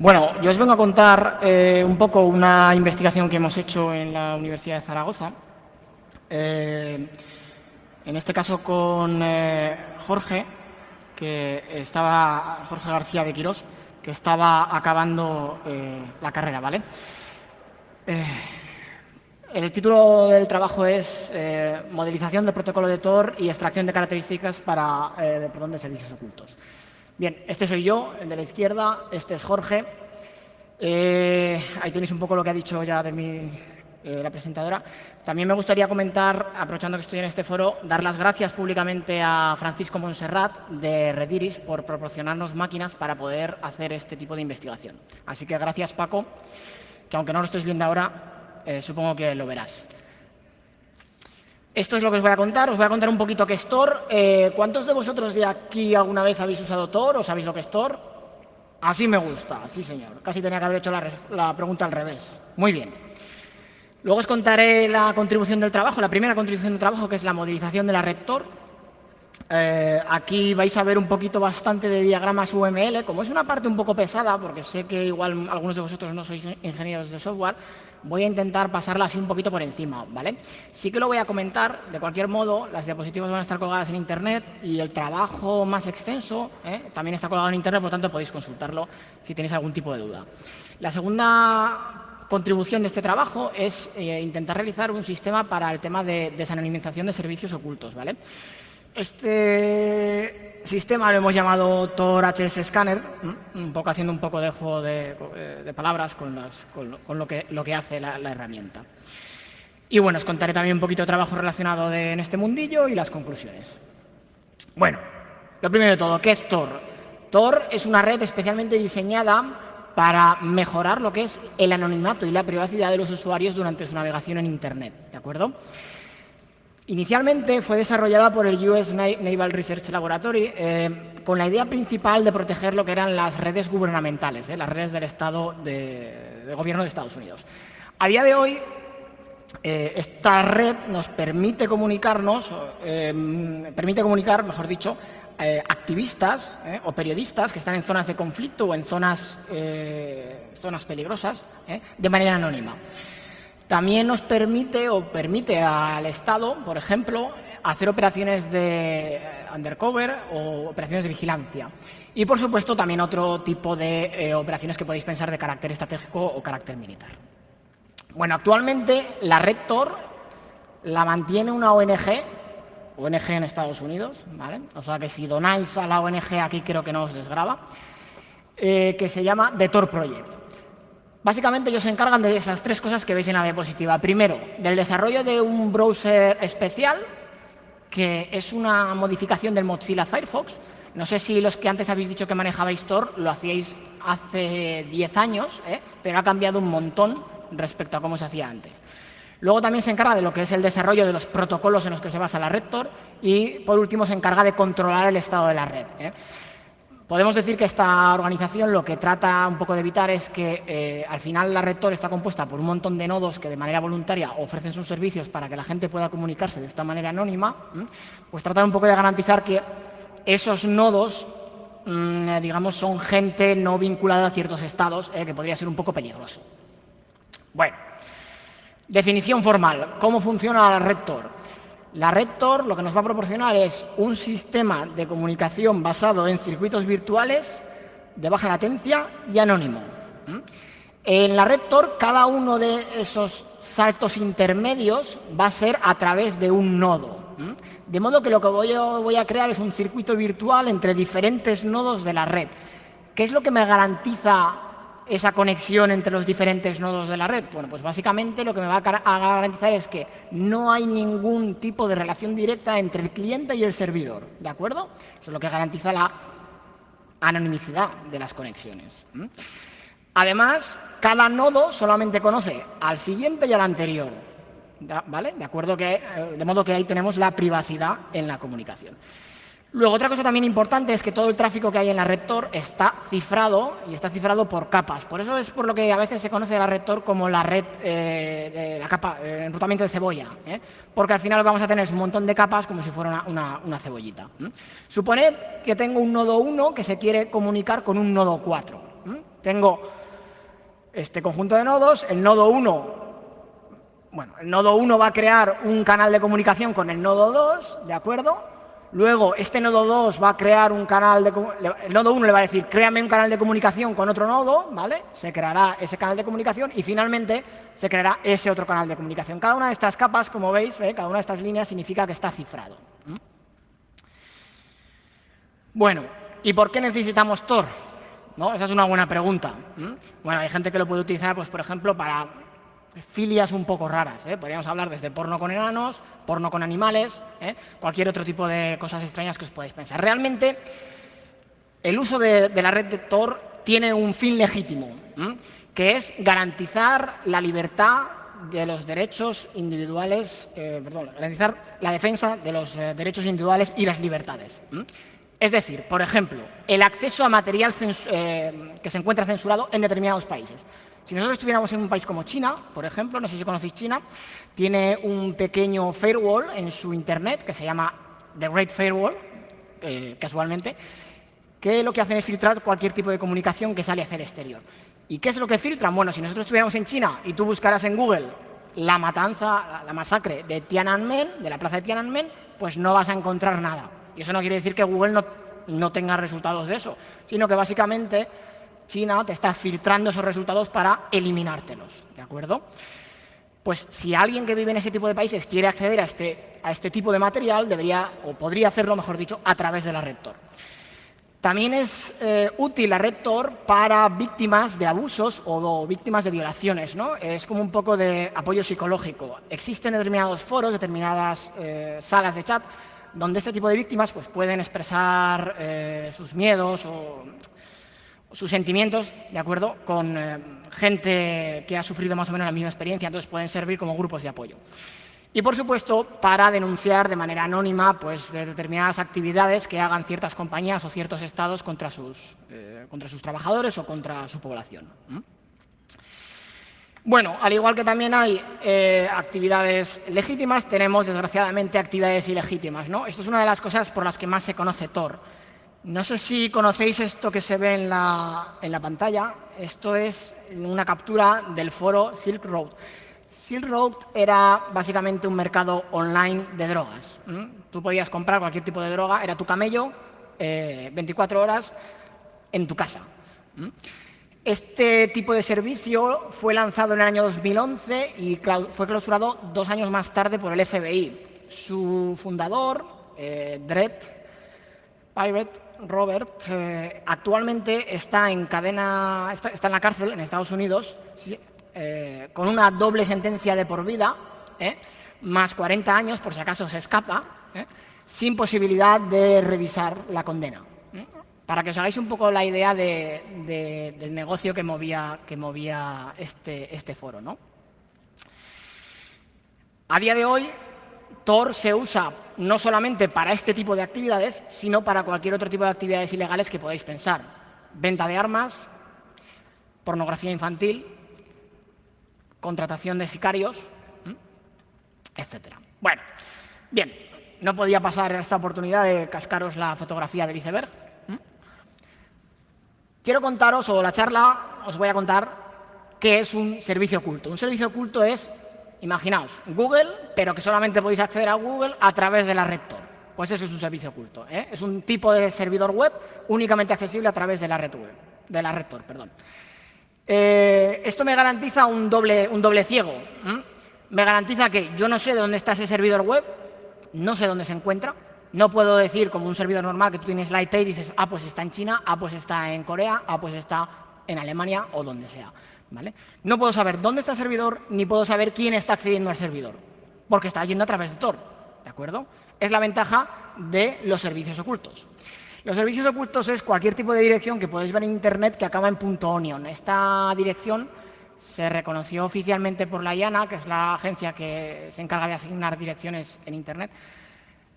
Bueno, yo os vengo a contar un poco una investigación que hemos hecho en la Universidad de Zaragoza. En este caso con Jorge García de Quirós, que estaba acabando la carrera, ¿vale? El título del trabajo es Modelización del protocolo de Tor y extracción de características de servicios ocultos. Bien, este soy yo, el de la izquierda, este es Jorge. Ahí tenéis un poco lo que ha dicho ya de mí la presentadora. También me gustaría comentar, aprovechando que estoy en este foro, dar las gracias públicamente a Francisco Montserrat de Rediris por proporcionarnos máquinas para poder hacer este tipo de investigación. Así que gracias, Paco, que aunque no lo estéis viendo ahora, supongo que lo verás. Esto es lo que os voy a contar. Os voy a contar un poquito qué es Tor. ¿Cuántos de vosotros de aquí alguna vez habéis usado Tor o sabéis lo que es Tor? Así me gusta, sí señor. Casi tenía que haber hecho la pregunta al revés. Muy bien. Luego os contaré la contribución del trabajo, la primera contribución del trabajo, que es la modelización de la red Tor. Aquí vais a ver un poquito bastante de diagramas UML. Como es una parte un poco pesada, porque sé que igual algunos de vosotros no sois ingenieros de software, voy a intentar pasarla así un poquito por encima, ¿vale? Sí que lo voy a comentar. De cualquier modo, las diapositivas van a estar colgadas en Internet y el trabajo más extenso también está colgado en Internet, por lo tanto podéis consultarlo si tenéis algún tipo de duda. La segunda contribución de este trabajo es intentar realizar un sistema para el tema de desanonimización de servicios ocultos, ¿vale? Este sistema lo hemos llamado Tor HS Scanner, un poco haciendo un poco de juego de palabras con lo que hace la herramienta. Y bueno, os contaré también un poquito de trabajo relacionado en este mundillo y las conclusiones. Bueno, lo primero de todo, ¿qué es Tor? Tor es una red especialmente diseñada para mejorar lo que es el anonimato y la privacidad de los usuarios durante su navegación en Internet, ¿de acuerdo? Inicialmente fue desarrollada por el US Naval Research Laboratory con la idea principal de proteger lo que eran las redes gubernamentales, las redes del Estado del gobierno de Estados Unidos. A día de hoy, esta red nos permite comunicar, mejor dicho, activistas o periodistas que están en zonas de conflicto o en zonas peligrosas de manera anónima. También nos permite al Estado, por ejemplo, hacer operaciones de undercover o operaciones de vigilancia. Y, por supuesto, también otro tipo de operaciones que podéis pensar de carácter estratégico o carácter militar. Bueno, actualmente la red Tor la mantiene una ONG en Estados Unidos, ¿vale? O sea que si donáis a la ONG aquí creo que no os desgrava, que se llama The Tor Project. Básicamente ellos se encargan de esas tres cosas que veis en la diapositiva. Primero, del desarrollo de un browser especial, que es una modificación del Mozilla Firefox. No sé si los que antes habéis dicho que manejabais Tor lo hacíais hace 10 años, pero ha cambiado un montón respecto a cómo se hacía antes. Luego también se encarga de lo que es el desarrollo de los protocolos en los que se basa la red Tor y, por último, se encarga de controlar el estado de la red. Podemos decir que esta organización lo que trata un poco de evitar es que al final la red Tor está compuesta por un montón de nodos que de manera voluntaria ofrecen sus servicios para que la gente pueda comunicarse de esta manera anónima, pues tratar un poco de garantizar que esos nodos, digamos, son gente no vinculada a ciertos estados, que podría ser un poco peligroso. Bueno, definición formal. ¿Cómo funciona la red Tor? La red Tor lo que nos va a proporcionar es un sistema de comunicación basado en circuitos virtuales de baja latencia y anónimo. En la red Tor, cada uno de esos saltos intermedios va a ser a través de un nodo. De modo que lo que voy a crear es un circuito virtual entre diferentes nodos de la red. ¿Qué es lo que me garantiza esa conexión entre los diferentes nodos de la red? Bueno, pues básicamente lo que me va a garantizar es que no hay ningún tipo de relación directa entre el cliente y el servidor, ¿de acuerdo? Eso es lo que garantiza la anonimicidad de las conexiones. Además, cada nodo solamente conoce al siguiente y al anterior, ¿vale? De modo que ahí tenemos la privacidad en la comunicación. Luego, otra cosa también importante es que todo el tráfico que hay en la red Tor está cifrado y está cifrado por capas. Por eso es por lo que a veces se conoce la red Tor como la red de la capa, enrutamiento de cebolla, porque al final lo que vamos a tener es un montón de capas como si fuera una cebollita. Suponed que tengo un nodo 1 que se quiere comunicar con un nodo 4. Tengo este conjunto de nodos, el nodo 1 va a crear un canal de comunicación con el nodo 2, ¿de acuerdo? Luego, este nodo 2 va a crear un canal el nodo 1 le va a decir, créame un canal de comunicación con otro nodo, ¿vale? Se creará ese canal de comunicación y finalmente se creará ese otro canal de comunicación. Cada una de estas capas, como veis, cada una de estas líneas significa que está cifrado. Bueno, ¿y por qué necesitamos Tor? ¿No? Esa es una buena pregunta. Bueno, hay gente que lo puede utilizar, pues, por ejemplo, para filias un poco raras. Podríamos hablar desde porno con enanos, porno con animales, cualquier otro tipo de cosas extrañas que os podáis pensar. Realmente, el uso de la red de Tor tiene un fin legítimo, que es garantizar la libertad de los derechos individuales, garantizar la defensa de los derechos individuales y las libertades. Es decir, por ejemplo, el acceso a material que se encuentra censurado en determinados países. Si nosotros estuviéramos en un país como China, por ejemplo, no sé si conocéis China, tiene un pequeño firewall en su Internet que se llama The Great Firewall, casualmente, que lo que hacen es filtrar cualquier tipo de comunicación que sale hacia el exterior. ¿Y qué es lo que filtran? Bueno, si nosotros estuviéramos en China y tú buscaras en Google la matanza, la masacre de Tiananmen, de la plaza de Tiananmen, pues no vas a encontrar nada. Y eso no quiere decir que Google no tenga resultados de eso, sino que básicamente China te está filtrando esos resultados para eliminártelos, ¿de acuerdo? Pues si alguien que vive en ese tipo de países quiere acceder a este tipo de material, debería, o podría hacerlo, mejor dicho, a través de la red Tor. También es útil la red Tor para víctimas de abusos o víctimas de violaciones, ¿no? Es como un poco de apoyo psicológico. Existen determinados foros, determinadas salas de chat, donde este tipo de víctimas pues, pueden expresar sus miedos o sus sentimientos, ¿de acuerdo?, con gente que ha sufrido más o menos la misma experiencia, entonces pueden servir como grupos de apoyo. Y, por supuesto, para denunciar de manera anónima pues, determinadas actividades que hagan ciertas compañías o ciertos estados contra sus trabajadores o contra su población. Bueno, al igual que también hay actividades legítimas, tenemos, desgraciadamente, actividades ilegítimas, ¿no? Esto es una de las cosas por las que más se conoce Tor. No sé si conocéis esto que se ve en la pantalla. Esto es una captura del foro Silk Road. Silk Road era básicamente un mercado online de drogas. Tú podías comprar cualquier tipo de droga, era tu camello, 24 horas en tu casa. Este tipo de servicio fue lanzado en el año 2011 y fue clausurado 2 años más tarde por el FBI. Su fundador, Pirate Robert, actualmente está en la cárcel en Estados Unidos, con una doble sentencia de por vida, más 40 años, por si acaso se escapa, sin posibilidad de revisar la condena. Para que os hagáis un poco la idea del negocio que movía este foro, ¿no? A día de hoy, Tor se usa no solamente para este tipo de actividades, sino para cualquier otro tipo de actividades ilegales que podáis pensar. Venta de armas, pornografía infantil, contratación de sicarios, etc. Bueno, bien, no podía pasar esta oportunidad de cascaros la fotografía del iceberg. Quiero contaros, o la charla, os voy a contar qué es un servicio oculto. Un servicio oculto es, imaginaos, Google, pero que solamente podéis acceder a Google a través de la red Tor. Pues eso es un servicio oculto. Es un tipo de servidor web únicamente accesible a través de la red Tor. Esto me garantiza un doble ciego. Me garantiza que yo no sé de dónde está ese servidor web, no sé dónde se encuentra. No puedo decir, como un servidor normal, que tú tienes la IP y dices, pues está en China, pues está en Corea, pues está en Alemania o donde sea. ¿Vale? No puedo saber dónde está el servidor, ni puedo saber quién está accediendo al servidor, porque está yendo a través de Tor, ¿de acuerdo? Es la ventaja de los servicios ocultos. Los servicios ocultos es cualquier tipo de dirección que podéis ver en Internet que acaba en .onion. Esta dirección se reconoció oficialmente por la IANA, que es la agencia que se encarga de asignar direcciones en Internet,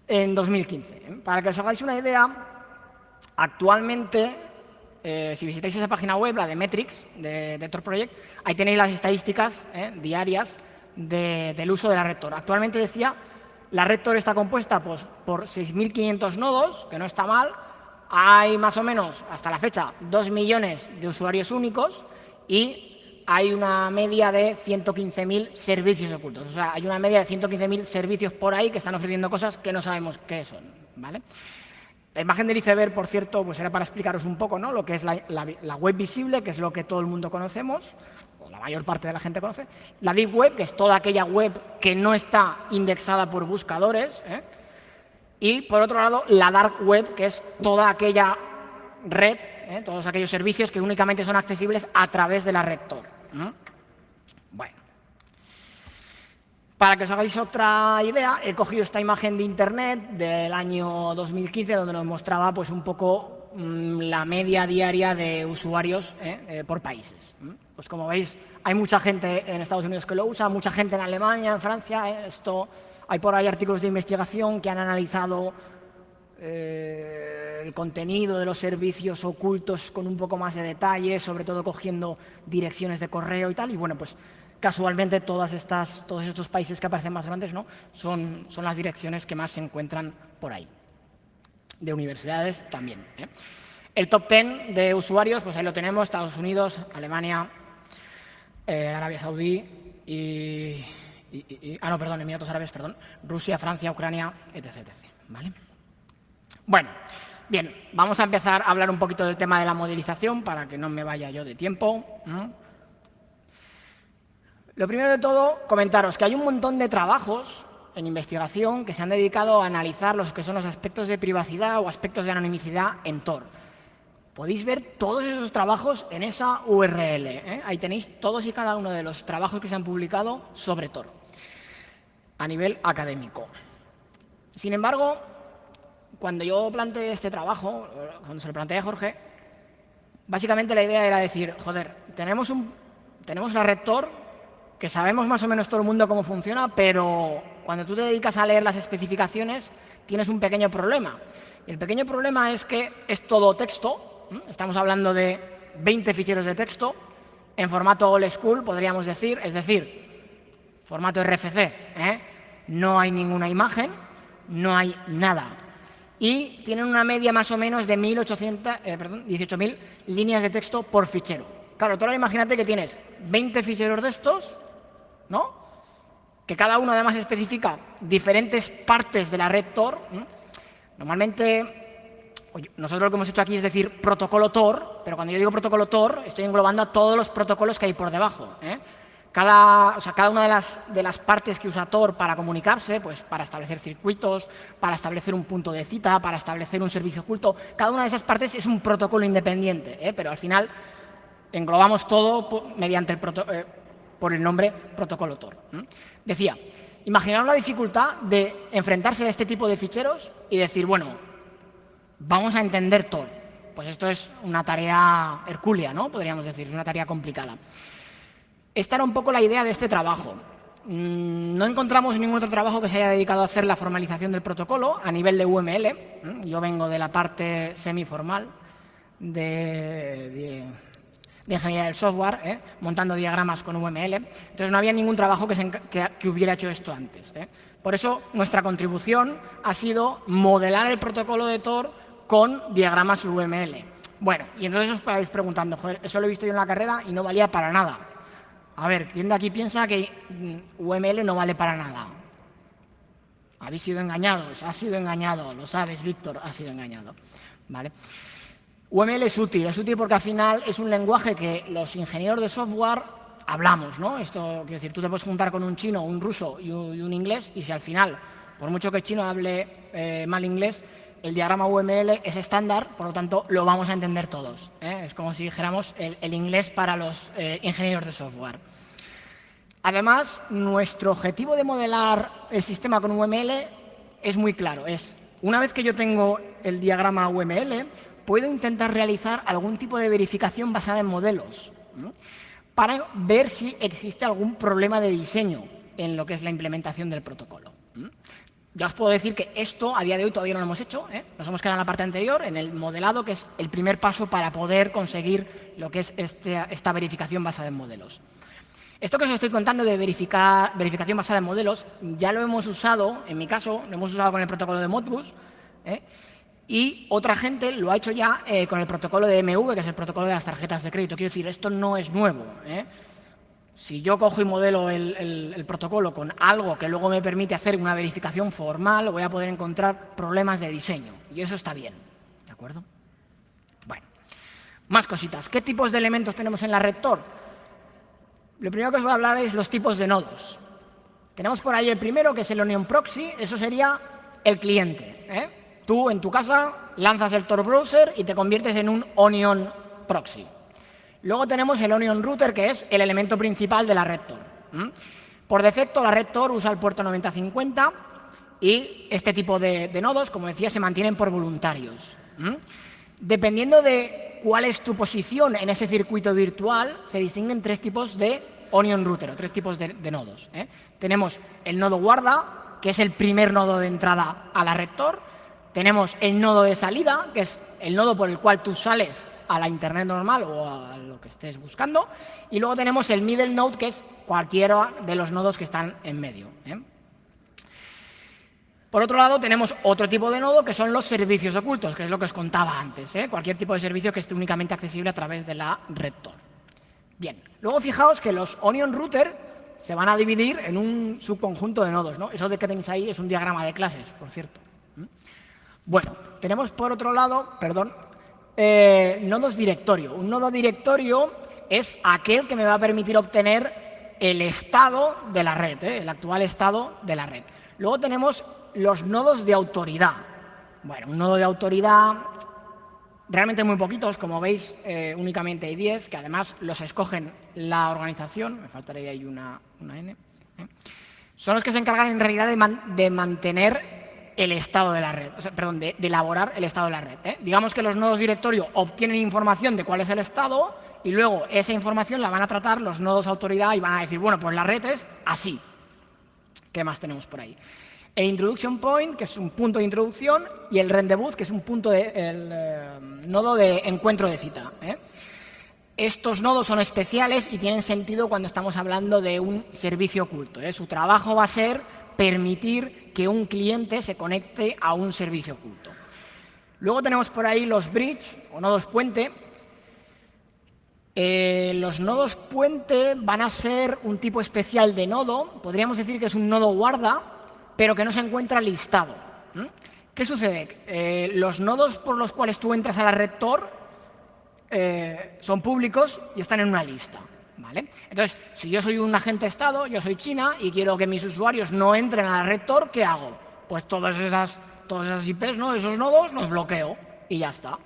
en 2015. Para que os hagáis una idea, actualmente, si visitáis esa página web, la de Metrics, de Tor Project, ahí tenéis las estadísticas diarias del uso de la red Tor. Actualmente, decía, la red Tor está compuesta pues, por 6.500 nodos, que no está mal. Hay más o menos, hasta la fecha, 2 millones de usuarios únicos y hay una media de 115.000 servicios ocultos. O sea, hay una media de 115.000 servicios por ahí que están ofreciendo cosas que no sabemos qué son, ¿vale? La imagen del iceberg, por cierto, pues era para explicaros un poco, ¿no?, lo que es la web visible, que es lo que todo el mundo conocemos, o la mayor parte de la gente conoce. La deep web, que es toda aquella web que no está indexada por buscadores, ¿eh? Y, por otro lado, la dark web, que es toda aquella red, todos aquellos servicios que únicamente son accesibles a través de la red Tor. Bueno. Para que os hagáis otra idea, he cogido esta imagen de Internet del año 2015, donde nos mostraba pues, un poco la media diaria de usuarios por países. Pues como veis, hay mucha gente en Estados Unidos que lo usa, mucha gente en Alemania, en Francia. Hay por ahí artículos de investigación que han analizado el contenido de los servicios ocultos con un poco más de detalle, sobre todo cogiendo direcciones de correo y tal. Y bueno, pues casualmente todos estos países que aparecen más grandes, ¿no?, son las direcciones que más se encuentran por ahí. De universidades también. El top 10 de usuarios, pues ahí lo tenemos: Estados Unidos, Alemania, Arabia Saudí Emiratos Árabes, Rusia, Francia, Ucrania, etc. ¿Vale? Bueno, bien, vamos a empezar a hablar un poquito del tema de la modelización para que no me vaya yo de tiempo. Lo primero de todo, comentaros que hay un montón de trabajos en investigación que se han dedicado a analizar los que son los aspectos de privacidad o aspectos de anonimicidad en Tor. Podéis ver todos esos trabajos en esa URL. Ahí tenéis todos y cada uno de los trabajos que se han publicado sobre Tor a nivel académico. Sin embargo, cuando yo planteé este trabajo, cuando se lo planteé a Jorge, básicamente la idea era decir, joder, tenemos la red Tor, que sabemos más o menos todo el mundo cómo funciona, pero cuando tú te dedicas a leer las especificaciones tienes un pequeño problema. Y el pequeño problema es que es todo texto. Estamos hablando de 20 ficheros de texto en formato old school, podríamos decir, es decir, formato RFC. No hay ninguna imagen, no hay nada. Y tienen una media más o menos de 18.000 líneas de texto por fichero. Claro, tú ahora imagínate que tienes 20 ficheros de estos, ¿no?, que cada uno además especifica diferentes partes de la red Tor. Normalmente, nosotros lo que hemos hecho aquí es decir protocolo Tor, pero cuando yo digo protocolo Tor estoy englobando a todos los protocolos que hay por debajo. Cada una de las partes que usa Tor para comunicarse, pues para establecer circuitos, para establecer un punto de cita, para establecer un servicio oculto, cada una de esas partes es un protocolo independiente, pero al final englobamos todo mediante por el nombre protocolo Tor. Decía, imaginaos la dificultad de enfrentarse a este tipo de ficheros y decir, bueno, vamos a entender Tor. Pues esto es una tarea hercúlea, ¿no?, podríamos decir, es una tarea complicada. Esta era un poco la idea de este trabajo. No encontramos ningún otro trabajo que se haya dedicado a hacer la formalización del protocolo a nivel de UML. Yo vengo de la parte semiformal de ingeniería del software, montando diagramas con UML. Entonces no había ningún trabajo que hubiera hecho esto antes. Por eso nuestra contribución ha sido modelar el protocolo de Tor con diagramas UML. Bueno, y entonces os estaréis preguntando, joder, eso lo he visto yo en la carrera y no valía para nada. A ver, ¿quién de aquí piensa que UML no vale para nada? Habéis sido engañados, has sido engañado, lo sabes, Víctor, has sido engañado. ¿Vale? UML es útil porque al final es un lenguaje que los ingenieros de software hablamos, ¿no? Esto, quiero decir, tú te puedes juntar con un chino, un ruso y un inglés, y si al final, por mucho que el chino hable mal inglés, el diagrama UML es estándar, por lo tanto, lo vamos a entender todos. Es como si dijéramos el inglés para los ingenieros de software. Además, nuestro objetivo de modelar el sistema con UML es muy claro. Una vez que yo tengo el diagrama UML, puedo intentar realizar algún tipo de verificación basada en modelos, para ver si existe algún problema de diseño en lo que es la implementación del protocolo. Ya os puedo decir que esto, a día de hoy, todavía no lo hemos hecho. Nos hemos quedado en la parte anterior, en el modelado, que es el primer paso para poder conseguir lo que es esta verificación basada en modelos. Esto que os estoy contando de verificación basada en modelos, ya lo hemos usado, en mi caso, lo hemos usado con el protocolo de Modbus, Y otra gente lo ha hecho ya con el protocolo de MV, que es el protocolo de las tarjetas de crédito. Quiero decir, esto no es nuevo. Si yo cojo y modelo el protocolo con algo que luego me permite hacer una verificación formal, voy a poder encontrar problemas de diseño. Y eso está bien. ¿De acuerdo? Bueno, más cositas. ¿Qué tipos de elementos tenemos en la red Tor? Lo primero que os voy a hablar es los tipos de nodos. Tenemos por ahí el primero, que es el Onion Proxy. Eso sería el cliente. Tú, en tu casa, lanzas el Tor Browser y te conviertes en un Onion Proxy. Luego tenemos el Onion Router, que es el elemento principal de la red Tor. Por defecto, la red Tor usa el puerto 9050 y este tipo de nodos, como decía, se mantienen por voluntarios. Dependiendo de cuál es tu posición en ese circuito virtual, se distinguen tres tipos de Onion Router, o tres tipos de nodos. Tenemos el nodo guarda, que es el primer nodo de entrada a la red Tor. Tenemos el nodo de salida, que es el nodo por el cual tú sales a la Internet normal o a lo que estés buscando. Y luego tenemos el middle node, que es cualquiera de los nodos que están en medio. Por otro lado, tenemos otro tipo de nodo, que son los servicios ocultos, que es lo que os contaba antes. Cualquier tipo de servicio que esté únicamente accesible a través de la red Tor. Bien, luego fijaos que los Onion Router se van a dividir en un subconjunto de nodos, ¿no? Eso de que tenéis ahí es un diagrama de clases, por cierto. Bueno, tenemos por otro lado, nodos directorio. Un nodo directorio es aquel que me va a permitir obtener el estado de la red, el actual estado de la red. Luego tenemos los nodos de autoridad. Bueno, un nodo de autoridad, realmente muy poquitos, como veis, únicamente hay 10, que además los escogen la organización, me faltaría ahí una N. Son los que se encargan en realidad de mantener el estado de la red, de elaborar el estado de la red. Digamos que los nodos directorio obtienen información de cuál es el estado y luego esa información la van a tratar los nodos autoridad y van a decir, bueno, pues la red es así. ¿Qué más tenemos por ahí? El introduction point, que es un punto de introducción, y el rendezvous, que es un punto nodo de encuentro de cita. Estos nodos son especiales y tienen sentido cuando estamos hablando de un servicio oculto. Su trabajo va a ser permitir que un cliente se conecte a un servicio oculto. Luego tenemos por ahí los bridge o nodos puente. Los nodos puente van a ser un tipo especial de nodo. Podríamos decir que es un nodo guarda, pero que no se encuentra listado. ¿Qué sucede? Los nodos por los cuales tú entras a la red Tor son públicos y están en una lista. ¿Vale? Entonces, si yo soy un agente Estado, yo soy China y quiero que mis usuarios no entren a la red Tor, ¿qué hago? Pues todas esas IPs, ¿no? Esos nodos los bloqueo y ya está.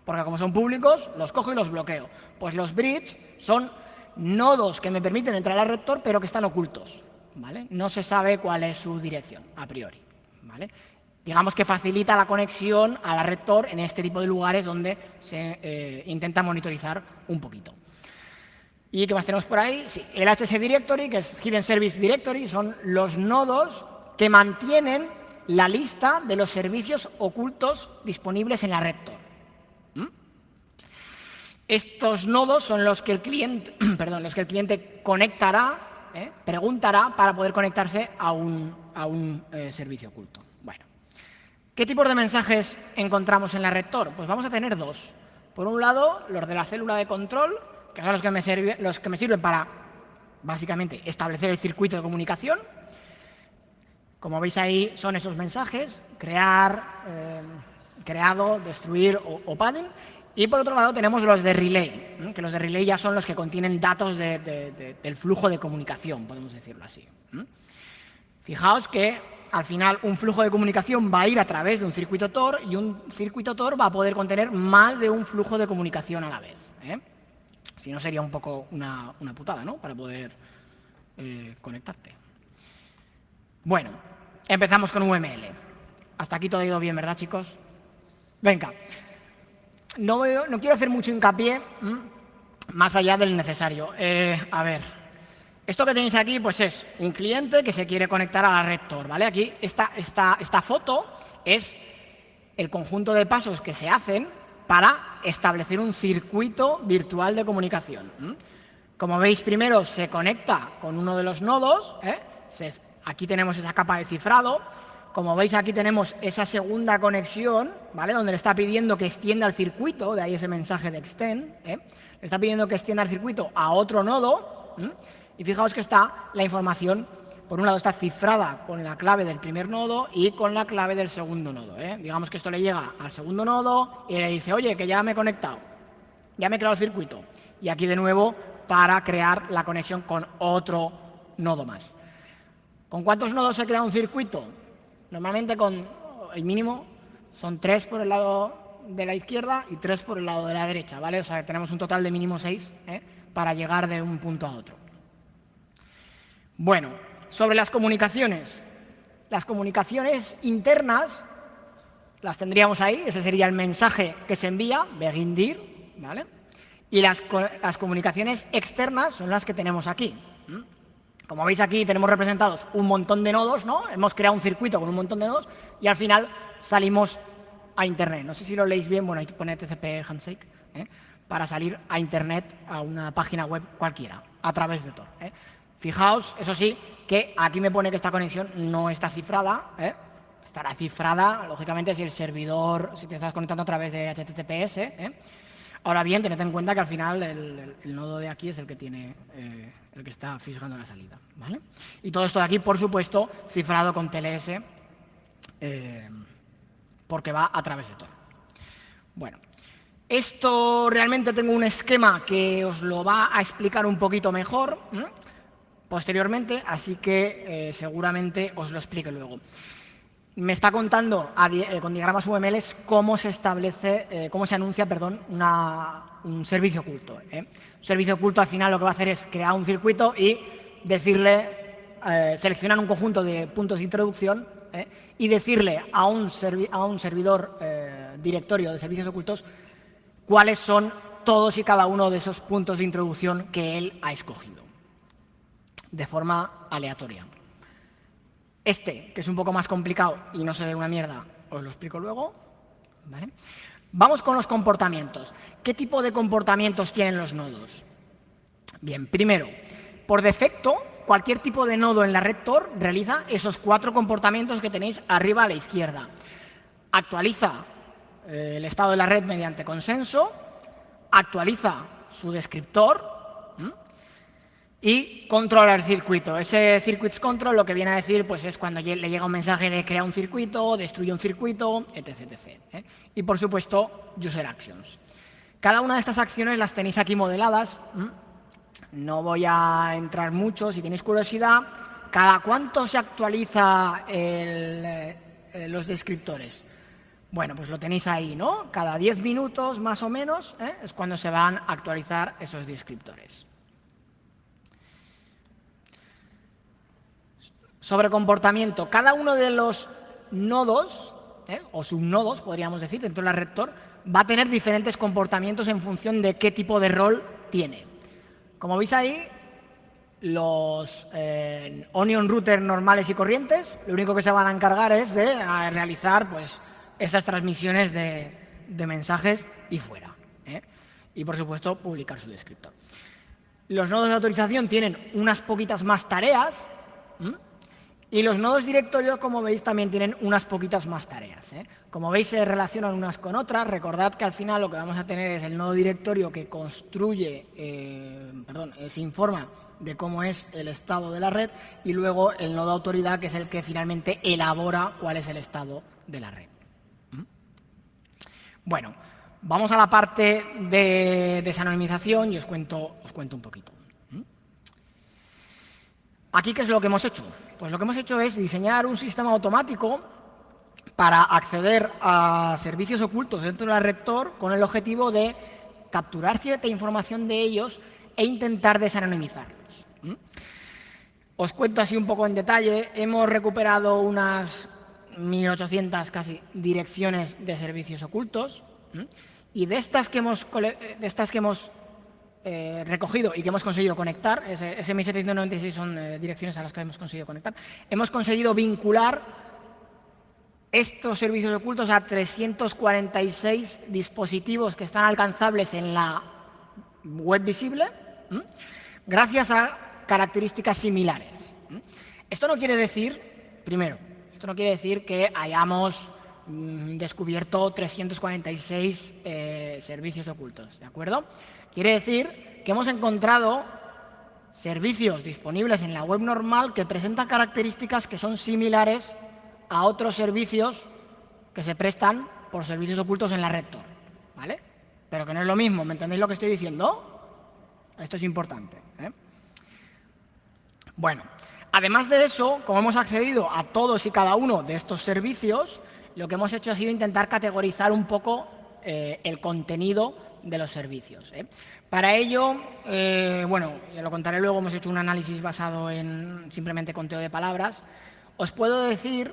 Porque como son públicos, los cojo y los bloqueo. Pues los bridge son nodos que me permiten entrar a la red Tor, pero que están ocultos. ¿Vale? No se sabe cuál es su dirección, a priori. ¿Vale? Digamos que facilita la conexión a la red Tor en este tipo de lugares donde se intenta monitorizar un poquito. ¿Y qué más tenemos por ahí? Sí, el HC Directory, que es Hidden Service Directory, son los nodos que mantienen la lista de los servicios ocultos disponibles en la red Tor. Estos nodos son los que el cliente conectará, preguntará para poder conectarse a un servicio oculto. Bueno, ¿qué tipos de mensajes encontramos en la red Tor? Pues vamos a tener dos. Por un lado, los de la célula de control, que son los que me sirven para, básicamente, establecer el circuito de comunicación. Como veis ahí, son esos mensajes, crear, creado, destruir o padding. Y por otro lado tenemos los de relay, que los de relay ya son los que contienen datos del flujo de comunicación, podemos decirlo así. Fijaos que, al final, un flujo de comunicación va a ir a través de un circuito Tor y un circuito Tor va a poder contener más de un flujo de comunicación a la vez. Si no, sería un poco una putada, ¿no? Para poder conectarte. Bueno, empezamos con UML. Hasta aquí todo ha ido bien, ¿verdad, chicos? Venga. No quiero hacer mucho hincapié más allá del necesario. A ver, esto que tenéis aquí pues es un cliente que se quiere conectar a la red Tor, ¿vale? Aquí esta foto es el conjunto de pasos que se hacen para establecer un circuito virtual de comunicación. Como veis, primero se conecta con uno de los nodos. Aquí tenemos esa capa de cifrado. como veis aquí tenemos esa segunda conexión, ¿vale? Donde le está pidiendo que extienda el circuito, de ahí ese mensaje de extend, ¿eh? Le está pidiendo que extienda el circuito a otro nodo, ¿eh? Y fijaos que está la información, por un lado está cifrada con la clave del primer nodo y con la clave del segundo nodo, ¿eh? Digamos que esto le llega al segundo nodo y le dice, oye, que ya me he conectado, ya me he creado el circuito. Y aquí de nuevo para crear la conexión con otro nodo más. ¿Con cuántos nodos se crea un circuito? Normalmente con el mínimo son 3 por el lado de la izquierda y 3 por el lado de la derecha, ¿vale? O sea, tenemos un total de mínimo 6 para llegar de un punto a otro. Bueno, sobre las comunicaciones. Las comunicaciones internas las tendríamos ahí, ese sería el mensaje que se envía, begin dir, ¿vale? Y las comunicaciones externas son las que tenemos aquí. Como veis aquí tenemos representados un montón de nodos, ¿no? Hemos creado un circuito con un montón de nodos y al final salimos a Internet. No sé si lo leéis bien, bueno, ahí pone TCP handshake, para salir a Internet, a una página web cualquiera, a través de Tor. Fijaos, eso sí, que aquí me pone que esta conexión no está cifrada, estará cifrada, lógicamente, si el servidor, si te estás conectando a través de HTTPS. Ahora bien, tened en cuenta que al final el nodo de aquí es el que tiene, el que está fijando la salida, ¿vale? Y todo esto de aquí, por supuesto, cifrado con TLS, porque va a través de Tor. Bueno, esto realmente tengo un esquema que os lo va a explicar un poquito mejor posteriormente, así que seguramente os lo explique luego. Me está contando con diagramas UML cómo se establece, cómo se anuncia, perdón, un servicio oculto. Un servicio oculto al final lo que va a hacer es crear un circuito y decirle, seleccionar un conjunto de puntos de introducción y decirle a un servidor directorio de servicios ocultos cuáles son todos y cada uno de esos puntos de introducción que él ha escogido, de forma aleatoria. Este, que es un poco más complicado y no se ve una mierda, os lo explico luego, ¿vale? Vamos con los comportamientos. ¿Qué tipo de comportamientos tienen los nodos? Bien, primero, por defecto, cualquier tipo de nodo en la red Tor realiza esos 4 comportamientos que tenéis arriba a la izquierda. Actualiza el estado de la red mediante consenso, actualiza su descriptor y controla el circuito. Ese circuits control lo que viene a decir pues, es cuando le llega un mensaje de crea un circuito, destruye un circuito, etc. Y por supuesto, user actions. Cada una de estas acciones las tenéis aquí modeladas. No voy a entrar mucho, si tenéis curiosidad. ¿Cada cuánto se actualiza los descriptores? Bueno, pues lo tenéis ahí, ¿no? Cada 10 minutos más o menos es cuando se van a actualizar esos descriptores. Sobre comportamiento, cada uno de los nodos, o subnodos, podríamos decir, dentro de la red Tor, va a tener diferentes comportamientos en función de qué tipo de rol tiene. Como veis ahí, los onion router normales y corrientes, lo único que se van a encargar es de realizar pues, esas transmisiones de mensajes y fuera. Y, por supuesto, publicar su descriptor. Los nodos de autorización tienen unas poquitas más tareas, y los nodos directorios, como veis, también tienen unas poquitas más tareas. Como veis, se relacionan unas con otras. Recordad que al final lo que vamos a tener es el nodo directorio que construye, se informa de cómo es el estado de la red, y luego el nodo autoridad, que es el que finalmente elabora cuál es el estado de la red. Bueno, vamos a la parte de desanonimización y os cuento un poquito. ¿Aquí qué es lo que hemos hecho? Pues lo que hemos hecho es diseñar un sistema automático para acceder a servicios ocultos dentro de la red Tor con el objetivo de capturar cierta información de ellos e intentar desanonimizarlos. Os cuento así un poco en detalle. Hemos recuperado unas 1.800 casi direcciones de servicios ocultos y de estas que hemos recogido y que hemos conseguido conectar, ese 1.796 son direcciones a las que hemos conseguido conectar, hemos conseguido vincular estos servicios ocultos a 346 dispositivos que están alcanzables en la web visible, características similares. Esto no quiere decir, primero, Esto no quiere decir que hayamos descubierto 346 servicios ocultos, ¿de acuerdo? Quiere decir que hemos encontrado servicios disponibles en la web normal que presentan características que son similares a otros servicios que se prestan por servicios ocultos en la red Tor, ¿vale? Pero que no es lo mismo, ¿me entendéis lo que estoy diciendo? Esto es importante, ¿eh? Bueno, además de eso, como hemos accedido a todos y cada uno de estos servicios, lo que hemos hecho ha sido intentar categorizar un poco el contenido de los servicios, ¿eh? Para ello, bueno, ya lo contaré luego, hemos hecho un análisis basado en simplemente conteo de palabras. Os puedo decir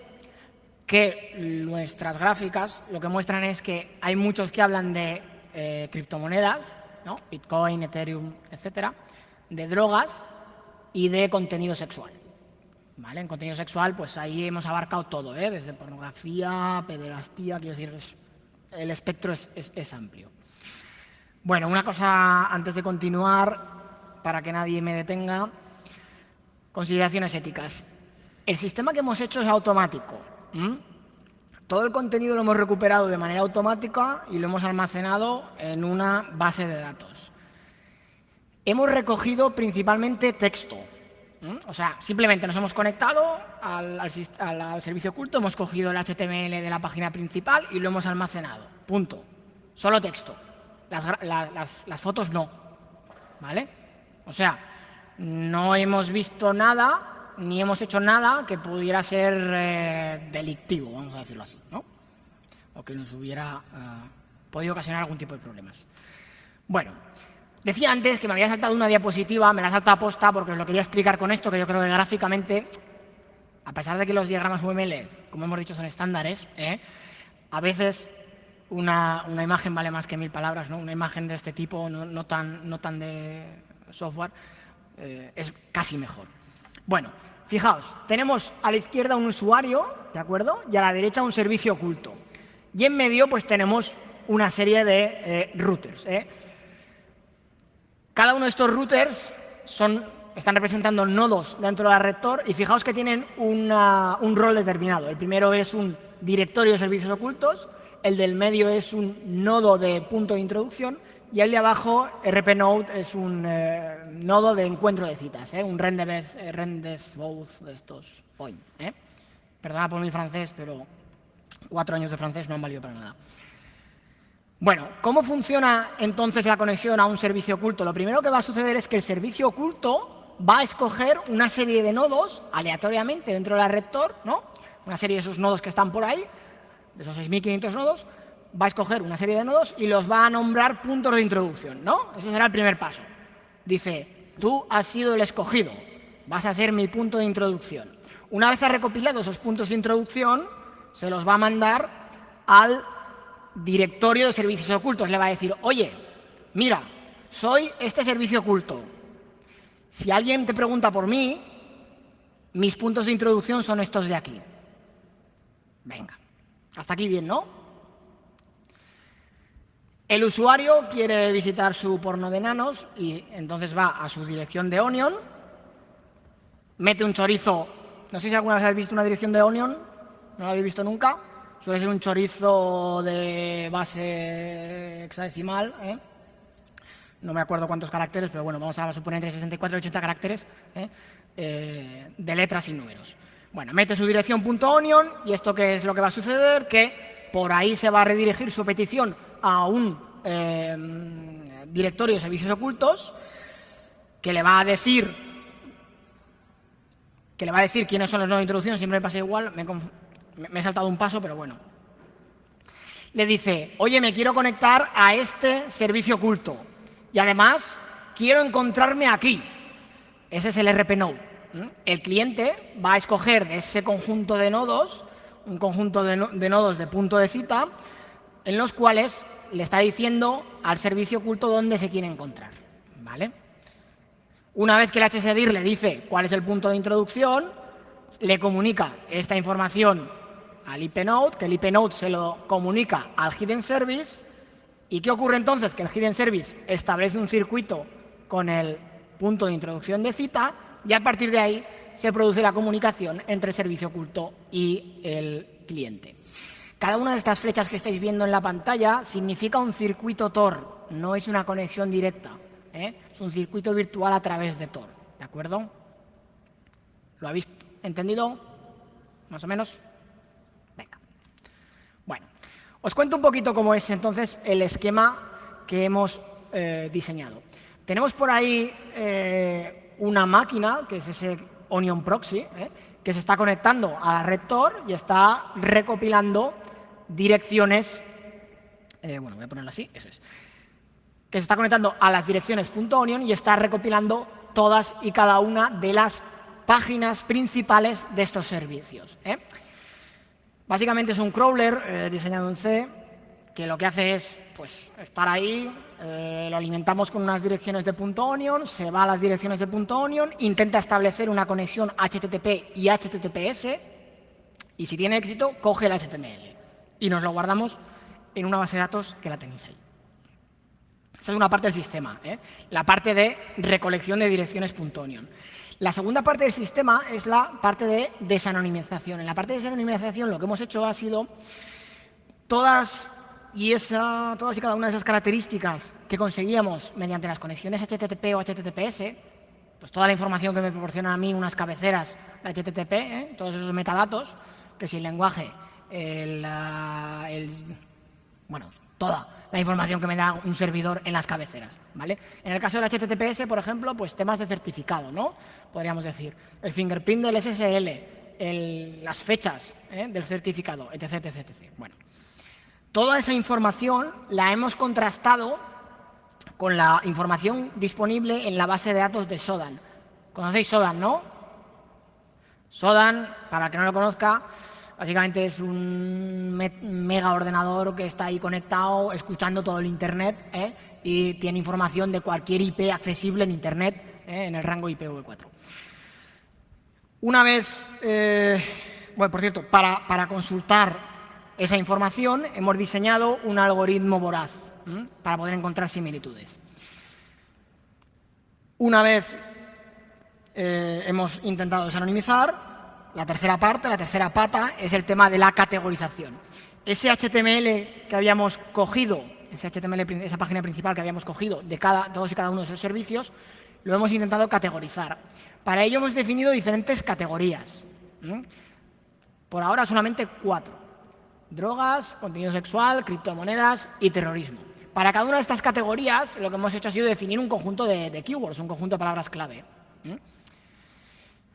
que nuestras gráficas lo que muestran es que hay muchos que hablan de criptomonedas, ¿no? Bitcoin, Ethereum, etcétera, de drogas y de contenido sexual. ¿Vale? En contenido sexual, pues ahí hemos abarcado todo, ¿eh? Desde pornografía, pederastía, quiero decir, el espectro es amplio. Bueno, una cosa antes de continuar, para que nadie me detenga, consideraciones éticas. El sistema que hemos hecho es automático. Todo el contenido lo hemos recuperado de manera automática y lo hemos almacenado en una base de datos. Hemos recogido principalmente texto. O sea, simplemente nos hemos conectado al servicio oculto, hemos cogido el HTML de la página principal y lo hemos almacenado. Punto. Solo texto. Las fotos no. ¿Vale? O sea, no hemos visto nada ni hemos hecho nada que pudiera ser delictivo, vamos a decirlo así, ¿no? O que nos hubiera podido ocasionar algún tipo de problemas. Bueno, decía antes que me había saltado una diapositiva, me la he saltado a posta porque os lo quería explicar con esto, que yo creo que gráficamente, a pesar de que los diagramas UML, como hemos dicho, son estándares, a veces una imagen vale más que 1000 palabras, ¿no? Una imagen de este tipo, no tan de software, es casi mejor. Bueno, fijaos, tenemos a la izquierda un usuario, ¿de acuerdo? Y a la derecha un servicio oculto. Y en medio pues tenemos una serie de routers, Cada uno de estos routers están representando nodos dentro de la red Tor y fijaos que tienen un rol determinado. El primero es un directorio de servicios ocultos, el del medio es un nodo de punto de introducción y el de abajo, RP-Node, es un nodo de encuentro de citas, un rendezvous de estos point. Perdona por mi francés, pero 4 años de francés no han valido para nada. Bueno, ¿cómo funciona entonces la conexión a un servicio oculto? Lo primero que va a suceder es que el servicio oculto va a escoger una serie de nodos aleatoriamente dentro de la red Tor, ¿no? Una serie de esos nodos que están por ahí, de esos 6.500 nodos, va a escoger una serie de nodos y los va a nombrar puntos de introducción, ¿no? Ese será el primer paso. Dice, tú has sido el escogido, vas a ser mi punto de introducción. Una vez ha recopilado esos puntos de introducción, se los va a mandar al directorio de servicios ocultos. Le va a decir, oye, mira, soy este servicio oculto. Si alguien te pregunta por mí, mis puntos de introducción son estos de aquí. Venga, hasta aquí bien, ¿no? El usuario quiere visitar su porno de enanos y entonces va a su dirección de Onion, mete un chorizo. No sé si alguna vez habéis visto una dirección de Onion, no lo habéis visto nunca. Suele ser un chorizo de base hexadecimal, No me acuerdo cuántos caracteres, pero bueno, vamos a suponer entre 64 y 80 caracteres, de letras y números. Bueno, mete su dirección .onion y esto ¿qué es lo que va a suceder? Que por ahí se va a redirigir su petición a un directorio de servicios ocultos que le va a decir quiénes son los nodos de introducción. Siempre me pasa igual, me he saltado un paso, pero bueno. Le dice, oye, me quiero conectar a este servicio oculto y además quiero encontrarme aquí. Ese es el RP-Node. El cliente va a escoger de ese conjunto de nodos, un conjunto de nodos de punto de cita, en los cuales le está diciendo al servicio oculto dónde se quiere encontrar, ¿vale? Una vez que el HSDIR le dice cuál es el punto de introducción, le comunica esta información al IP-Node, que el IP-Node se lo comunica al Hidden Service. ¿Y qué ocurre entonces? Que el Hidden Service establece un circuito con el punto de introducción de cita y a partir de ahí se produce la comunicación entre el servicio oculto y el cliente. Cada una de estas flechas que estáis viendo en la pantalla significa un circuito Tor, no es una conexión directa, es un circuito virtual a través de Tor, ¿de acuerdo? ¿Lo habéis entendido? ¿Más o menos? Venga. Bueno, os cuento un poquito cómo es entonces el esquema que hemos diseñado. Tenemos por ahí una máquina, que es ese Onion Proxy, que se está conectando a la red Tor y está recopilando direcciones, bueno, voy a ponerlo así, eso es, que se está conectando a las direcciones .onion y está recopilando todas y cada una de las páginas principales de estos servicios. Básicamente es un crawler diseñado en C, que lo que hace es pues, estar ahí, lo alimentamos con unas direcciones de .onion, se va a las direcciones de .onion, intenta establecer una conexión HTTP y HTTPS, y si tiene éxito, coge el HTML y nos lo guardamos en una base de datos que la tenéis ahí. Esa es una parte del sistema, la parte de recolección de direcciones .onion. La segunda parte del sistema es la parte de desanonimización. En la parte de desanonimización lo que hemos hecho ha sido todas y cada una de esas características que conseguíamos mediante las conexiones HTTP o HTTPS, pues toda la información que me proporcionan a mí unas cabeceras de HTTP, todos esos metadatos, que si el lenguaje, bueno, toda la información que me da un servidor en las cabeceras, ¿vale? En el caso del HTTPS, por ejemplo, pues temas de certificado, ¿no? Podríamos decir, el fingerprint del SSL, las fechas del certificado, etc, etc, etc. Bueno, toda esa información la hemos contrastado con la información disponible en la base de datos de Sodan. ¿Conocéis Sodan, no? Sodan, para el que no lo conozca, básicamente es un mega ordenador que está ahí conectado, escuchando todo el Internet, y tiene información de cualquier IP accesible en Internet, en el rango IPv4. Una vez, bueno, por cierto, para consultar esa información hemos diseñado un algoritmo voraz para poder encontrar similitudes. Una vez hemos intentado desanonimizar, la tercera pata, es el tema de la categorización. Ese HTML que habíamos cogido, esa página principal que habíamos cogido de todos y cada uno de esos servicios, lo hemos intentado categorizar. Para ello hemos definido diferentes categorías. Por ahora solamente 4. Drogas, contenido sexual, criptomonedas y terrorismo. Para cada una de estas categorías lo que hemos hecho ha sido definir un conjunto de keywords, un conjunto de palabras clave.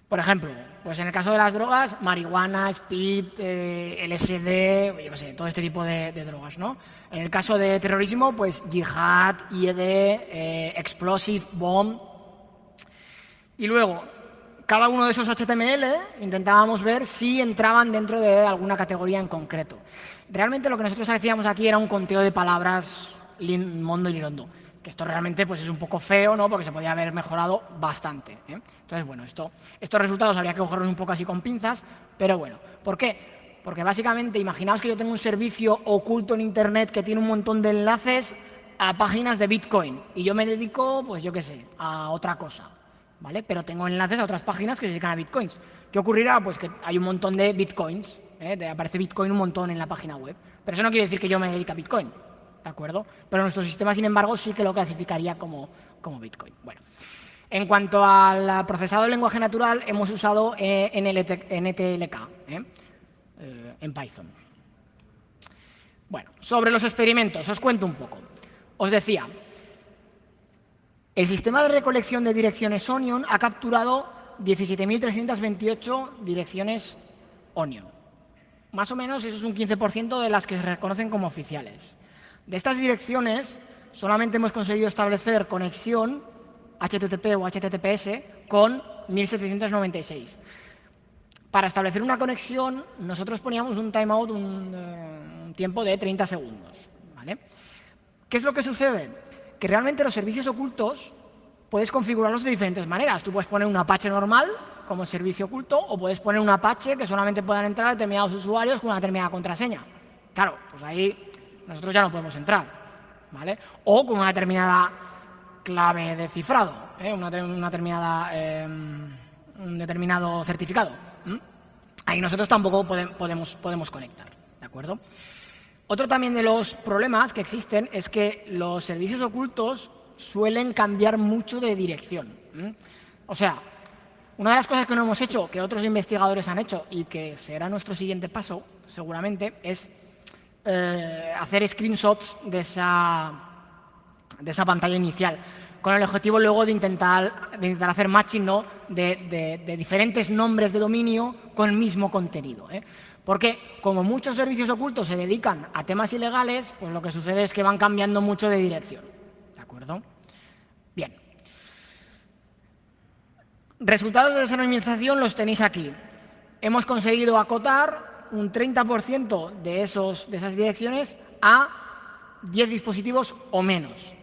Por ejemplo, pues en el caso de las drogas, marihuana, speed, LSD, yo qué sé, todo este tipo de drogas, ¿no? En el caso de terrorismo, pues yihad, IED, explosive, bomb. Y luego, cada uno de esos HTML intentábamos ver si entraban dentro de alguna categoría en concreto. Realmente lo que nosotros hacíamos aquí era un conteo de palabras mondo y lirondo, que esto realmente pues, es un poco feo, ¿no? Porque se podía haber mejorado bastante. Entonces, bueno, estos resultados habría que cogerlos un poco así con pinzas, pero bueno, ¿por qué? Porque básicamente, imaginaos que yo tengo un servicio oculto en Internet que tiene un montón de enlaces a páginas de Bitcoin y yo me dedico, pues yo qué sé, a otra cosa, ¿vale? Pero tengo enlaces a otras páginas que se dedican a Bitcoins. ¿Qué ocurrirá? Pues que hay un montón de Bitcoins, aparece Bitcoin un montón en la página web, pero eso no quiere decir que yo me dedique a Bitcoin, ¿de acuerdo? Pero nuestro sistema, sin embargo, sí que lo clasificaría como Bitcoin. Bueno, en cuanto al procesado de lenguaje natural, hemos usado NTLK en Python. Bueno, sobre los experimentos, os cuento un poco. Os decía, el sistema de recolección de direcciones Onion ha capturado 17.328 direcciones Onion. Más o menos eso es un 15% de las que se reconocen como oficiales. De estas direcciones, solamente hemos conseguido establecer conexión HTTP o HTTPS con 1.796. Para establecer una conexión, nosotros poníamos un timeout, un tiempo de 30 segundos. ¿Vale? ¿Qué es lo que sucede? Que realmente los servicios ocultos puedes configurarlos de diferentes maneras. Tú puedes poner un Apache normal como servicio oculto o puedes poner un Apache que solamente puedan entrar determinados usuarios con una determinada contraseña. Claro, pues ahí nosotros ya no podemos entrar, ¿vale? O con una determinada clave de cifrado, una determinada un determinado certificado. Ahí nosotros tampoco podemos conectar, ¿de acuerdo? Otro también de los problemas que existen es que los servicios ocultos suelen cambiar mucho de dirección. O sea, una de las cosas que no hemos hecho, que otros investigadores han hecho y que será nuestro siguiente paso, seguramente, es hacer screenshots de esa pantalla inicial, con el objetivo luego de intentar hacer matching, ¿no?, de diferentes nombres de dominio con el mismo contenido, Porque como muchos servicios ocultos se dedican a temas ilegales, pues lo que sucede es que van cambiando mucho de dirección. ¿De acuerdo? Bien. Resultados de desanonimización los tenéis aquí. Hemos conseguido acotar un 30% de esas direcciones a 10 dispositivos o menos.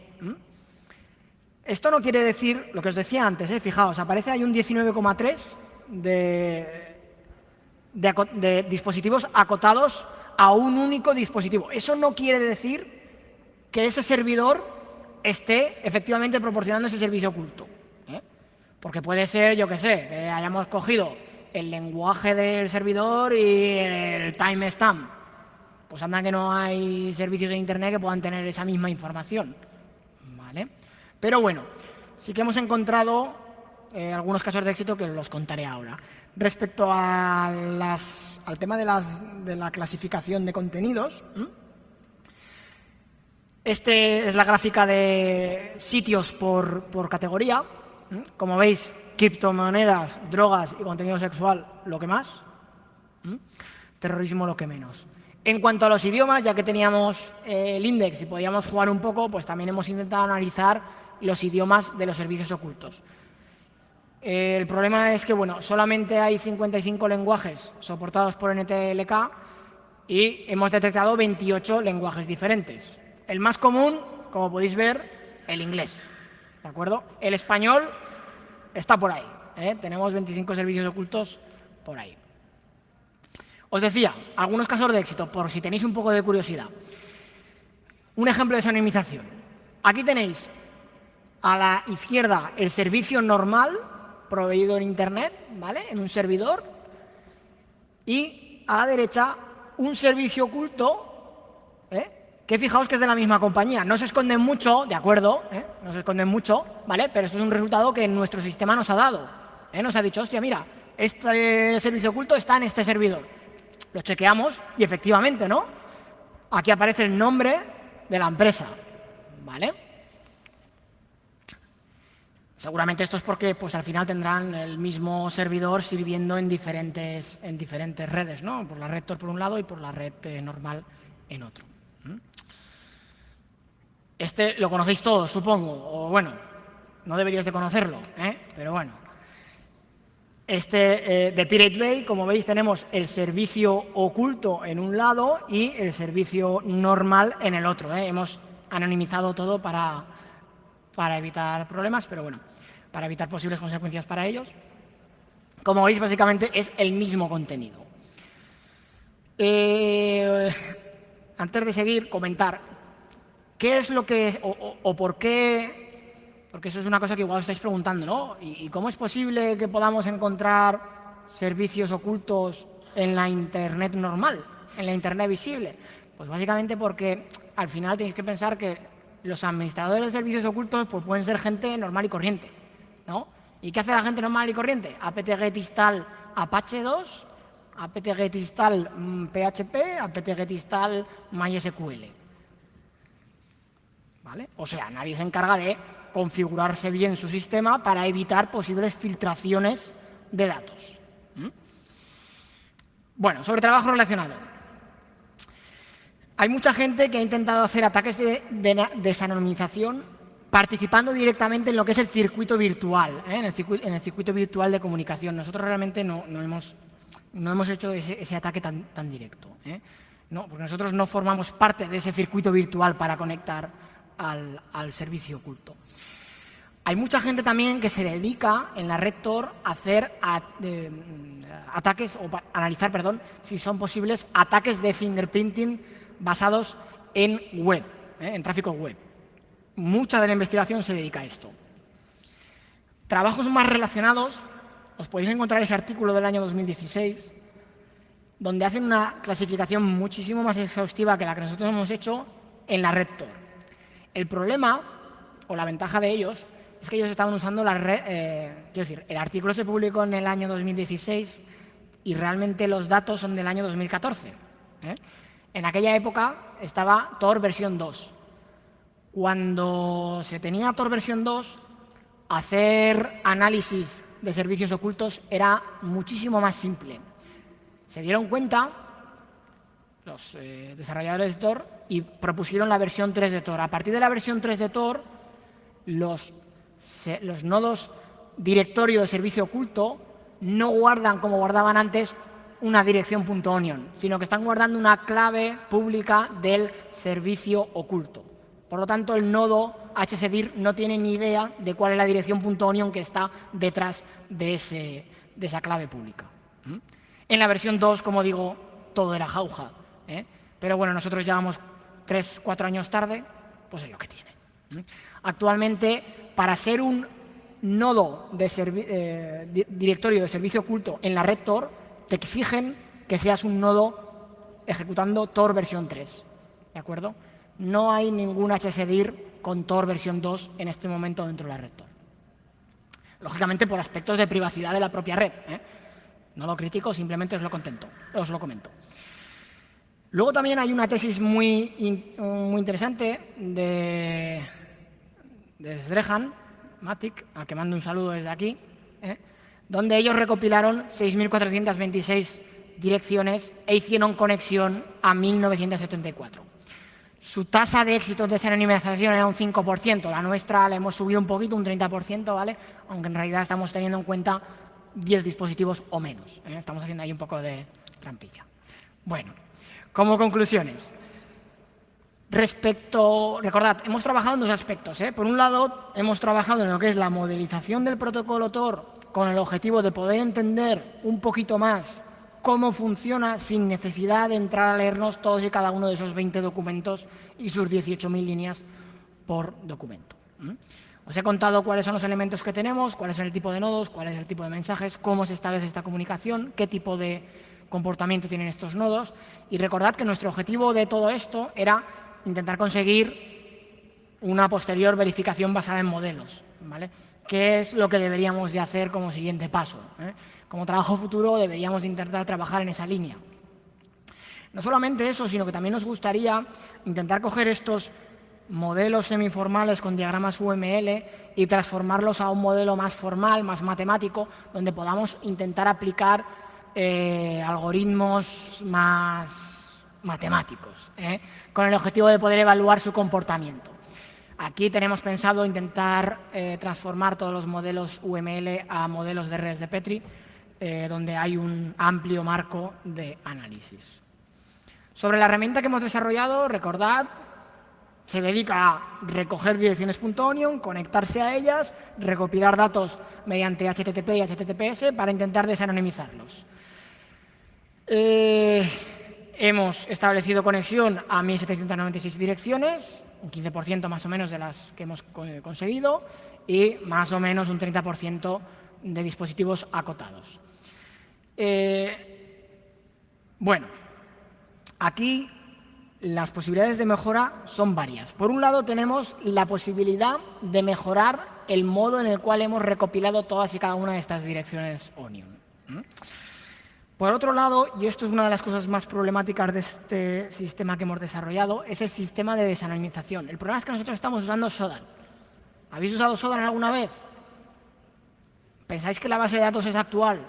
Esto no quiere decir lo que os decía antes, fijaos, aparece ahí un 19,3 de dispositivos acotados a un único dispositivo. Eso no quiere decir que ese servidor esté efectivamente proporcionando ese servicio oculto. Porque puede ser, yo qué sé, que hayamos cogido el lenguaje del servidor y el timestamp. Pues anda que no hay servicios en Internet que puedan tener esa misma información. ¿Vale? Pero bueno, sí que hemos encontrado algunos casos de éxito que os los contaré ahora. Respecto al tema de la clasificación de contenidos, este es la gráfica de sitios por categoría. Como veis, criptomonedas, drogas y contenido sexual, lo que más. Terrorismo, lo que menos. En cuanto a los idiomas, ya que teníamos el índice y podíamos jugar un poco, pues también hemos intentado analizar los idiomas de los servicios ocultos. El problema es que, bueno, solamente hay 55 lenguajes soportados por NTLK y hemos detectado 28 lenguajes diferentes. El más común, como podéis ver, el inglés. ¿De acuerdo? El español está por ahí. Tenemos 25 servicios ocultos por ahí. Os decía, algunos casos de éxito, por si tenéis un poco de curiosidad. Un ejemplo de desanonimización. Aquí tenéis a la izquierda el servicio normal proveído en Internet, ¿vale?, en un servidor, y a la derecha un servicio oculto, que fijaos que es de la misma compañía. No se esconden mucho, ¿de acuerdo? No se esconden mucho, ¿vale? Pero esto es un resultado que nuestro sistema nos ha dado. Nos ha dicho, hostia, mira, este servicio oculto está en este servidor. Lo chequeamos y efectivamente, ¿no? Aquí aparece el nombre de la empresa, ¿vale? Seguramente esto es porque, pues, al final tendrán el mismo servidor sirviendo en diferentes redes, ¿no? Por la red Tor por un lado y por la red normal en otro. Este lo conocéis todos, supongo, o bueno, no deberíais de conocerlo, pero bueno. De Pirate Bay, como veis, tenemos el servicio oculto en un lado y el servicio normal en el otro. Hemos anonimizado todo para evitar problemas, pero bueno, para evitar posibles consecuencias para ellos. Como veis, básicamente es el mismo contenido. Antes de seguir, comentar qué es lo que o por qué, porque eso es una cosa que igual os estáis preguntando, ¿no? ¿Y cómo es posible que podamos encontrar servicios ocultos en la Internet normal, en la Internet visible? Pues básicamente porque al final tenéis que pensar que los administradores de servicios ocultos pues pueden ser gente normal y corriente, ¿no? ¿Y qué hace la gente normal y corriente? apt-get install Apache 2, apt-get install PHP, apt-get install MySQL. ¿Vale? O sea, nadie se encarga de configurarse bien su sistema para evitar posibles filtraciones de datos. Bueno, sobre trabajo relacionado. Hay mucha gente que ha intentado hacer ataques de desanonimización participando directamente en lo que es el circuito virtual, en el circuito virtual de comunicación. Nosotros realmente no hemos hecho ese ataque tan directo. No, porque nosotros no formamos parte de ese circuito virtual para conectar al servicio oculto. Hay mucha gente también que se dedica en la red Tor a hacer ataques, o analizar, si son posibles ataques de fingerprinting basados en web, en tráfico web. Mucha de la investigación se dedica a esto. Trabajos más relacionados os podéis encontrar ese artículo del año 2016, donde hacen una clasificación muchísimo más exhaustiva que la que nosotros hemos hecho en la red Tor. El problema, o la ventaja de ellos, es que ellos estaban usando la red, quiero decir, el artículo se publicó en el año 2016 y realmente los datos son del año 2014. En aquella época estaba Tor versión 2. Cuando se tenía Tor versión 2, hacer análisis de servicios ocultos era muchísimo más simple. Se dieron cuenta los desarrolladores de Tor y propusieron la versión 3 de Tor. A partir de la versión 3 de Tor, los nodos directorio de servicio oculto no guardan, como guardaban antes, una dirección .onion, sino que están guardando una clave pública del servicio oculto. Por lo tanto, el nodo hsdir no tiene ni idea de cuál es la dirección .onion que está detrás de esa clave pública. En la versión 2, como digo, todo era jauja. Pero bueno, nosotros llevamos 3-4 años tarde, pues es lo que tiene. Actualmente, para ser un nodo de directorio de servicio oculto en la red Tor, te exigen que seas un nodo ejecutando Tor versión 3. ¿De acuerdo? No hay ningún hsdir con Tor versión 2 en este momento dentro de la red Tor. Lógicamente por aspectos de privacidad de la propia red. No lo critico, simplemente os lo comento. Luego también hay una tesis muy interesante de Srehan Matic, al que mando un saludo desde aquí, donde ellos recopilaron 6.426 direcciones e hicieron conexión a 1.974. Su tasa de éxito de desanonimización era un 5%, la nuestra la hemos subido un poquito, un 30%, ¿vale? Aunque en realidad estamos teniendo en cuenta 10 dispositivos o menos. Estamos haciendo ahí un poco de trampilla. Bueno, como conclusiones. Recordad, hemos trabajado en dos aspectos. Por un lado, hemos trabajado en lo que es la modelización del protocolo Tor con el objetivo de poder entender un poquito más cómo funciona sin necesidad de entrar a leernos todos y cada uno de esos 20 documentos y sus 18.000 líneas por documento. Os he contado cuáles son los elementos que tenemos, cuál es el tipo de nodos, cuál es el tipo de mensajes, cómo se establece esta comunicación, qué tipo de comportamiento tienen estos nodos. Y recordad que nuestro objetivo de todo esto era intentar conseguir una posterior verificación basada en modelos, ¿vale? ¿Qué es lo que deberíamos de hacer como siguiente paso? Como trabajo futuro deberíamos de intentar trabajar en esa línea. No solamente eso, sino que también nos gustaría intentar coger estos modelos semiformales con diagramas UML y transformarlos a un modelo más formal, más matemático, donde podamos intentar aplicar algoritmos más matemáticos, con el objetivo de poder evaluar su comportamiento. Aquí tenemos pensado intentar transformar todos los modelos UML a modelos de redes de Petri, donde hay un amplio marco de análisis. Sobre la herramienta que hemos desarrollado, recordad, se dedica a recoger direcciones .onion, conectarse a ellas, recopilar datos mediante HTTP y HTTPS para intentar desanonimizarlos. Hemos establecido conexión a 1.796 direcciones, un 15% más o menos de las que hemos conseguido y más o menos un 30% de dispositivos acotados. Bueno, aquí las posibilidades de mejora son varias. Por un lado tenemos la posibilidad de mejorar el modo en el cual hemos recopilado todas y cada una de estas direcciones Onion. Por otro lado, y esto es una de las cosas más problemáticas de este sistema que hemos desarrollado, es el sistema de desanonimización. El problema es que nosotros estamos usando Shodan. ¿Habéis usado Shodan alguna vez? ¿Pensáis que la base de datos es actual?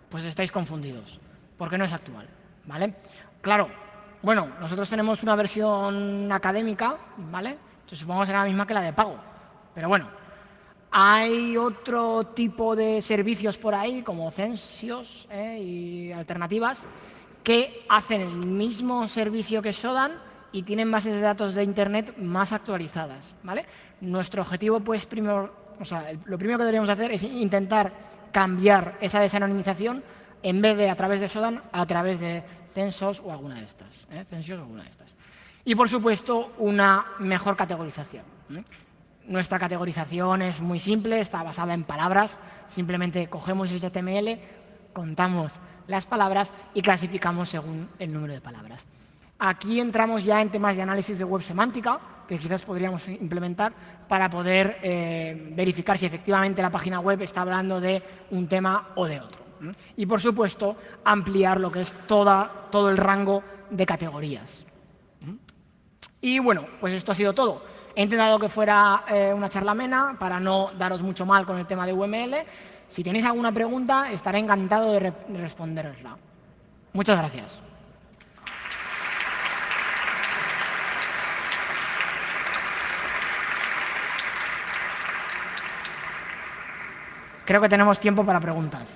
Pues estáis confundidos, porque no es actual, ¿vale? Claro, bueno, nosotros tenemos una versión académica, ¿vale? Entonces supongo que será la misma que la de pago, pero bueno. Hay otro tipo de servicios por ahí, como Censios y alternativas, que hacen el mismo servicio que Shodan y tienen bases de datos de Internet más actualizadas, ¿vale? Nuestro objetivo, pues, lo primero que deberíamos hacer es intentar cambiar esa desanonimización en vez de a través de Shodan, a través de Censios o alguna de estas. Y, por supuesto, una mejor categorización. Nuestra categorización es muy simple, está basada en palabras. Simplemente cogemos ese HTML, contamos las palabras y clasificamos según el número de palabras. Aquí entramos ya en temas de análisis de web semántica, que quizás podríamos implementar para poder verificar si efectivamente la página web está hablando de un tema o de otro. Y, por supuesto, ampliar lo que es todo el rango de categorías. Y, bueno, pues esto ha sido todo. He intentado que fuera una charla amena para no daros mucho mal con el tema de UML. Si tenéis alguna pregunta, estaré encantado de responderosla. Muchas gracias. Creo que tenemos tiempo para preguntas.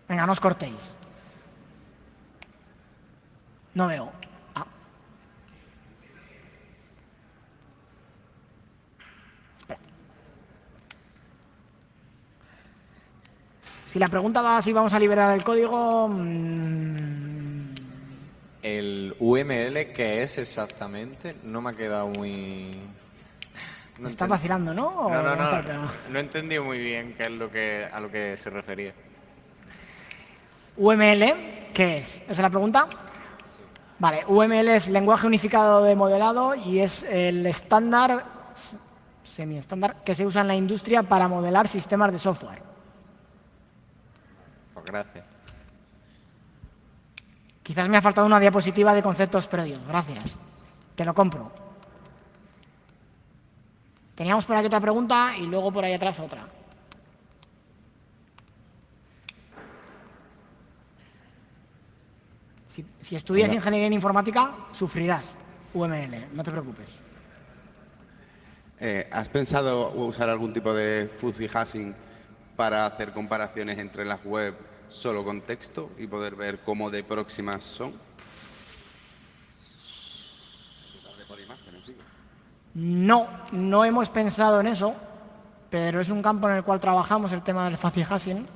Venga, no os cortéis. No veo. Ah. Espera. Si la pregunta va si vamos a liberar el código... ¿El UML qué es exactamente? No me ha quedado muy... Me está vacilando, ¿no? No he entendido muy bien qué es a lo que se refería. UML, ¿qué es? ¿Esa es la pregunta? Vale, UML es lenguaje unificado de modelado y es el estándar, semi-estándar, que se usa en la industria para modelar sistemas de software. Pues gracias. Quizás me ha faltado una diapositiva de conceptos previos. Gracias. Te lo compro. Teníamos por aquí otra pregunta y luego por ahí atrás otra. Si estudias ingeniería en informática, sufrirás UML, no te preocupes. ¿Has pensado usar algún tipo de fuzzy hashing para hacer comparaciones entre las web solo con texto y poder ver cómo de próximas son? No hemos pensado en eso, pero es un campo en el cual trabajamos el tema del fuzzy hashing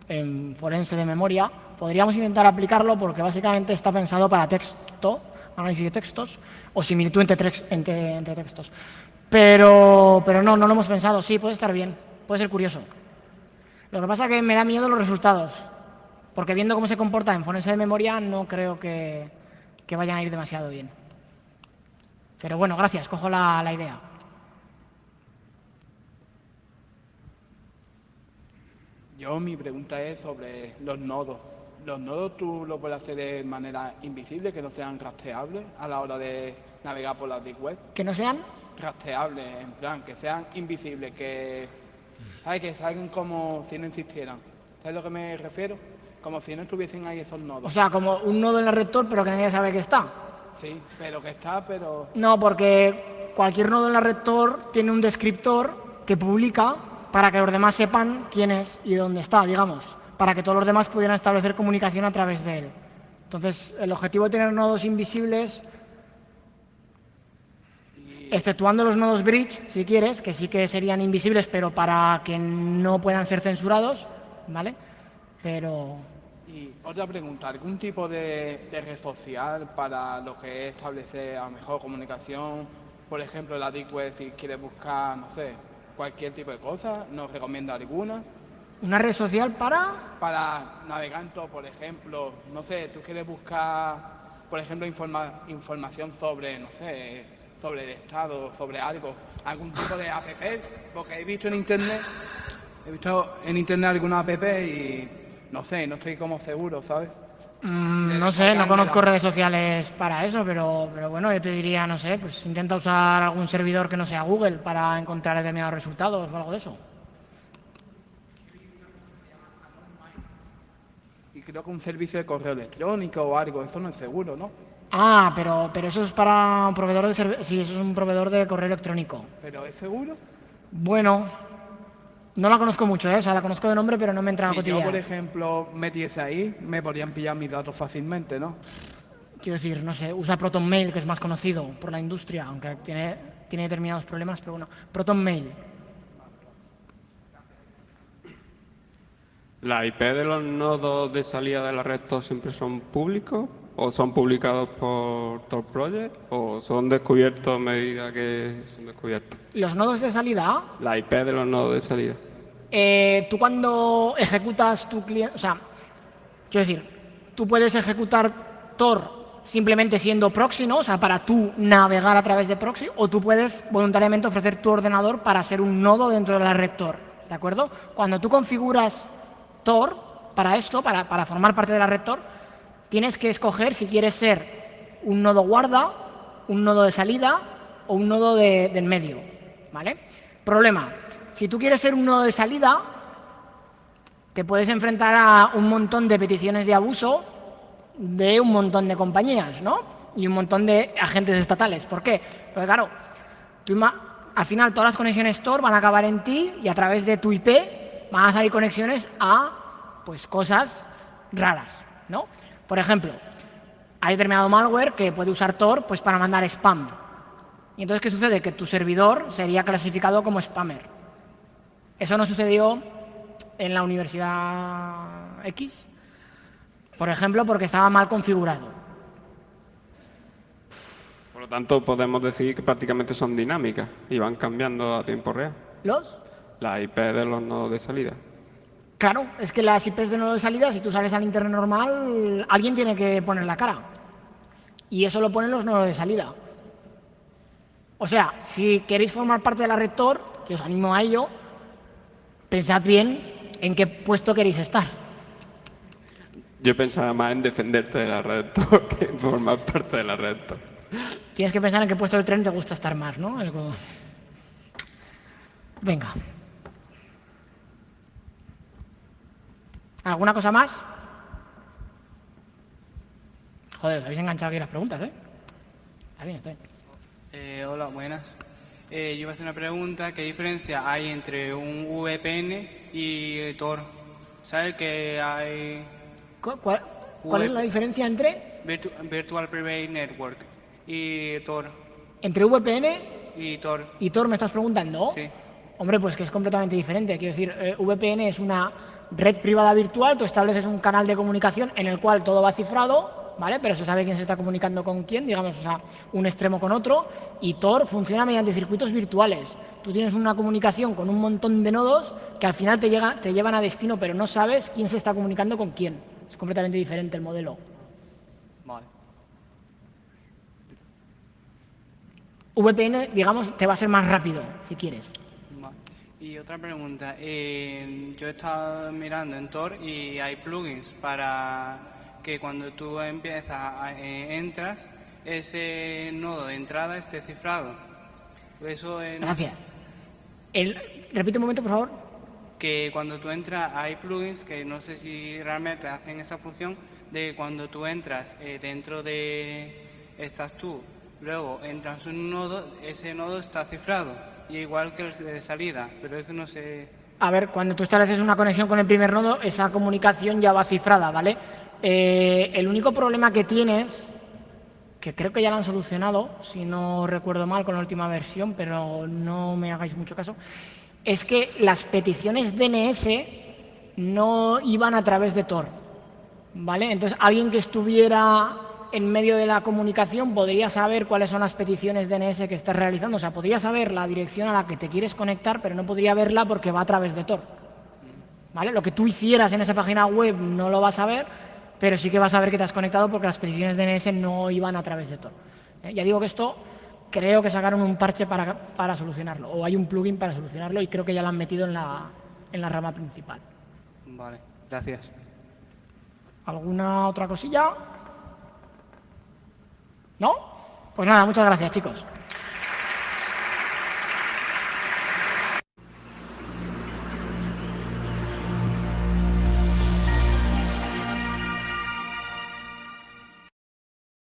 en forense de memoria. Podríamos intentar aplicarlo porque básicamente está pensado para texto, análisis de textos o similitud entre textos. Pero no lo hemos pensado. Sí, puede estar bien, puede ser curioso. Lo que pasa es que me da miedo los resultados, porque viendo cómo se comporta en forense de memoria no creo que vayan a ir demasiado bien. Pero bueno, gracias, cojo la idea. Mi pregunta es sobre los nodos. ¿Los nodos tú lo puedes hacer de manera invisible, que no sean rastreables a la hora de navegar por la deep web? ¿Que no sean? Rastreables, en plan, que sean invisibles, ¿sabes? Que salgan como si no existieran. ¿Sabes a lo que me refiero? Como si no estuviesen ahí esos nodos. O sea, como un nodo en el rector, pero que nadie sabe que está. Sí, pero... No, porque cualquier nodo en la rector tiene un descriptor que publica para que los demás sepan quién es y dónde está, digamos, para que todos los demás pudieran establecer comunicación a través de él. Entonces, el objetivo de tener nodos invisibles, exceptuando los nodos bridge, si quieres, que sí que serían invisibles, pero para que no puedan ser censurados, ¿vale? Pero... Y otra pregunta, ¿algún tipo de red social para lo que es establecer a lo mejor comunicación? Por ejemplo, la Deep Web, si quieres buscar, no sé, cualquier tipo de cosa, ¿nos recomienda alguna? ¿Una red social para? Para navegando, por ejemplo, no sé, tú quieres buscar, por ejemplo, información sobre, no sé, sobre el Estado, sobre algún tipo de apps, porque he visto en Internet alguna app y... No sé, no estoy como seguro, ¿sabes? No sé, no conozco redes sociales para eso, pero bueno, yo te diría, no sé, pues intenta usar algún servidor que no sea Google para encontrar determinados resultados o algo de eso. Y creo que un servicio de correo electrónico o algo, eso no es seguro, ¿no? Ah, pero eso es para un proveedor de sí, eso es un proveedor de correo electrónico. ¿Pero es seguro? Bueno... No la conozco mucho, o sea, la conozco de nombre, pero no me entra en la cotidiana. Si yo, por ejemplo, metiese ahí, me podrían pillar mis datos fácilmente, ¿no? Quiero decir, no sé, usa ProtonMail, que es más conocido por la industria, aunque tiene determinados problemas, pero bueno, ProtonMail. ¿La IP de los nodos de salida de la red siempre son públicos ¿O son publicados por Tor Project o son descubiertos a medida que son descubiertos? Los nodos de salida, La IP de los nodos de salida. tú cuando ejecutas tu cliente, o sea, quiero decir, tú puedes ejecutar Tor simplemente siendo proxy, ¿no? O sea, para tú navegar a través de proxy, o tú puedes voluntariamente ofrecer tu ordenador para ser un nodo dentro de la red Tor, ¿de acuerdo? Cuando tú configuras Tor para esto, para formar parte de la red Tor, tienes que escoger si quieres ser un nodo guarda, un nodo de salida o un nodo del medio, ¿vale? Problema, si tú quieres ser un nodo de salida, te puedes enfrentar a un montón de peticiones de abuso de un montón de compañías, ¿no? Y un montón de agentes estatales. ¿Por qué? Porque claro, al final todas las conexiones Tor van a acabar en ti y a través de tu IP van a salir conexiones a pues cosas raras, ¿no? Por ejemplo, hay determinado malware que puede usar Tor pues para mandar spam. Y entonces, ¿qué sucede? Que tu servidor sería clasificado como spammer. Eso no sucedió en la Universidad X, por ejemplo, porque estaba mal configurado. Por lo tanto, podemos decir que prácticamente son dinámicas y van cambiando a tiempo real. ¿Los? La IP de los nodos de salida. Claro, es que las IPs de nodo de salida, si tú sales al internet normal, alguien tiene que poner la cara. Y eso lo ponen los nodos de salida. O sea, si queréis formar parte de la red Tor, que os animo a ello, pensad bien en qué puesto queréis estar. Yo pensaba más en defenderte de la red Tor que en formar parte de la red Tor. Tienes que pensar en qué puesto del tren te gusta estar más, ¿no? Venga. ¿Alguna cosa más? Joder, os habéis enganchado aquí las preguntas, ¿eh? Está bien, está bien. Hola, buenas. Yo iba a hacer una pregunta. ¿Qué diferencia hay entre un VPN y Tor? ¿Sabes que hay ¿Cuál es la diferencia entre Virtual Private Network y Tor? ¿Entre VPN Y Tor, y Tor me estás preguntando? sí. Hombre, pues que es completamente diferente. Quiero decir, VPN es una red privada virtual, tú estableces un canal de comunicación en el cual todo va cifrado, ¿vale? Pero se sabe quién se está comunicando con quién, digamos, o sea, un extremo con otro, y Tor funciona mediante circuitos virtuales. Tú tienes una comunicación con un montón de nodos que al final te llevan a destino, pero no sabes quién se está comunicando con quién. Es completamente diferente el modelo. Vale. VPN, digamos, te va a ser más rápido, si quieres. Vale. Y otra pregunta. Yo he estado mirando en Tor y hay plugins para que cuando tú entras, ese nodo de entrada esté cifrado. Eso es... Gracias. Repite un momento, por favor. Que cuando tú entras hay plugins que no sé si realmente hacen esa función de que cuando tú entras dentro de estás tú, luego entras en un nodo, ese nodo está cifrado, y igual que el de salida, pero es que no sé... A ver, cuando tú estableces una conexión con el primer nodo, esa comunicación ya va cifrada, ¿vale? El único problema que tienes, que creo que ya lo han solucionado, si no recuerdo mal con la última versión, pero no me hagáis mucho caso, es que las peticiones DNS no iban a través de Tor, ¿vale? Entonces, alguien que estuviera en medio de la comunicación podría saber cuáles son las peticiones DNS que estás realizando. O sea, podría saber la dirección a la que te quieres conectar, pero no podría verla porque va a través de Tor, ¿vale? Lo que tú hicieras en esa página web no lo vas a ver, pero sí que vas a ver que te has conectado porque las peticiones DNS no iban a través de Tor. Ya digo que esto creo que sacaron un parche para solucionarlo, o hay un plugin para solucionarlo y creo que ya lo han metido en la rama principal. Vale, gracias. ¿Alguna otra cosilla? ¿No? Pues nada, muchas gracias, chicos.